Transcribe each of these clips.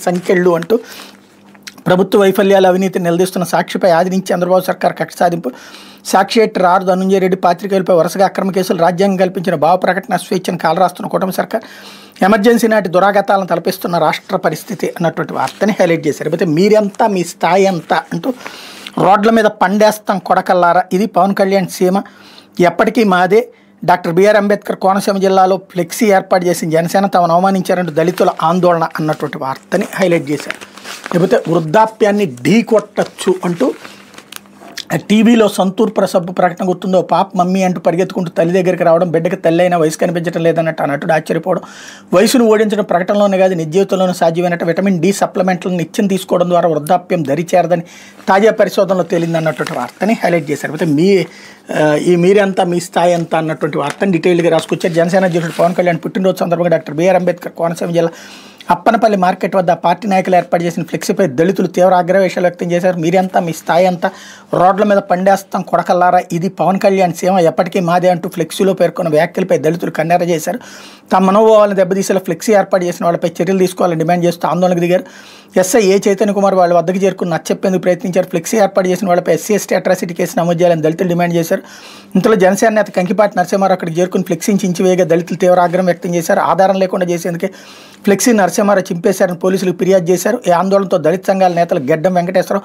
సంఖ్యలు అంటూ ప్రభుత్వ వైఫల్యాలు అవినీతిని నిలదీస్తున్న సాక్షిపై ఆది నుంచి చంద్రబాబు సర్కార్ కక్ష సాధింపు. సాక్షి ఎడిటర్ ఆర్ ధనుంజయ రెడ్డి పాత్రికేయులపై వరుసగా అక్రమ కేసులు, రాజ్యాంగం కల్పించిన భావ ప్రకటన స్వేచ్ఛను కాలరాస్తున్న కూటమి సర్కార్, ఎమర్జెన్సీ నాటి దురాగతాలను తలపిస్తున్న రాష్ట్ర పరిస్థితి అన్నటువంటి వార్తని హైలైట్ చేశారు. అయితే మీరెంత మీ స్థాయి ఎంత అంటూ రోడ్ల మీద పండేస్తాం కొడకల్లారా, ఇది పవన్ కళ్యాణ్ సీమ ఎప్పటికీ మాదే. డాక్టర్ బిఆర్ అంబేద్కర్ కోనసీమ జిల్లాలో ఫ్లెక్సీ ఏర్పాటు చేసిన జనసేన తమను అవమానించారంటూ దళితుల ఆందోళన అన్నటువంటి వార్తని హైలైట్ చేశారు. లేకపోతే వృద్ధాప్యాన్ని ఢీ కొట్టచ్చు అంటూ టీవీలో సంతూర్ ప్రసభ ప్రకటన గుర్తుందో, పాప మమ్మీ అంటూ పరిగెత్తుకుంటూ తల్లి దగ్గరికి రావడం, బిడ్డకి తల్లి అయినా వయసు కనిపించడం లేదన్నట్టు నటుడు ఆశ్చర్యపోవడం, వయసును ఓడించడం ప్రకటనలోనే కాదు నిజ జీవితంలోనూ సాధ్యమైనట్టు విటమిన్ డి సప్లిమెంట్లను నిత్యం తీసుకోవడం ద్వారా వృద్ధాప్యం దరిచేరదని తాజా పరిశోధనలో తేలిందన్నటువంటి వార్తని హైలైట్ చేశారు. అయితే మీరెంత మీ స్థాయి ఎంత అన్నటువంటి వార్తని డీటెయిల్గా రాసుకొచ్చారు. జనసేన అధ్యక్షుడు పవన్ కళ్యాణ్ పుట్టినరోజు సందర్భంగా డాక్టర్ బిఆర్ అంబేద్కర్ కోనసీమ జిల్లా అప్పనపల్లి మార్కెట్ వద్ద పార్టీ నాయకులు ఏర్పాటు చేసిన ఫ్లెక్సీపై దళితులు తీవ్ర ఆగ్రహవేశాలు వ్యక్తం చేశారు. మీరెంత మీ స్థాయి అంతా, రోడ్ల మీద పండేస్తాం కొడకల్లారా, ఇది పవన్ కళ్యాణ్ సీమ ఎప్పటికీ మాదే అంటూ ఫ్లెక్సీలో పేర్కొన్న వ్యాఖ్యలపై దళితులు కన్నెర చేశారు. తమ మనోభావాలను దెబ్బతీసేలా ఫ్లెక్సీ ఏర్పాటు చేసిన వాళ్ళపై చర్యలు తీసుకోవాలని డిమాండ్ చేస్తూ ఆందోళనకు దిగారు. ఎస్ఐ ఏ చైతన్య కుమార్ వాళ్ళ వద్దకు చేరుకుని నచ్చెప్పేందుకు ప్రయత్నించారు. ఫ్లెక్సీ ఏర్పాటు చేసిన వాళ్ళపై ఎస్సీ ఎస్టీ అట్రాసిటీ కేసు నమోదు చేయాలని దళితులు డిమాండ్ చేశారు. ఇంతలో జనసేన నేత కంకిపాటి నరసింహారావు అక్కడికి చేరుకుని ఫ్లెక్సీని చించివేయగా దళితులు తీవ్ర ఆగ్రహం వ్యక్తం చేశారు. ఆధారం లేకుండా చేసేందుకే ఫ్లెక్సీ నరసింహారావు చింపేశారని పోలీసులకు ఫిర్యాదు చేశారు. ఈ ఆందోళనతో దళిత సంఘాల నేతలు గెడ్డం వెంకటేశ్వరరావు,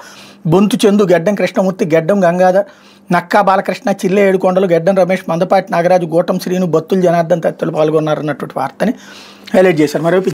బొంతు చందు, గెడ్డం కృష్ణమూర్తి, గెడ్డం గంగాధర్, నక్కా బాలకృష్ణ, చిల్లె ఏడుకొండలు, గెడ్డం రమేష్, మందపాటి నాగరాజు, గోటం శ్రీను, బత్తుల జనార్దన్ తదితరులు పాల్గొన్నారన్నటువంటి వార్తని హైలైట్ చేశారు. మరోవైపు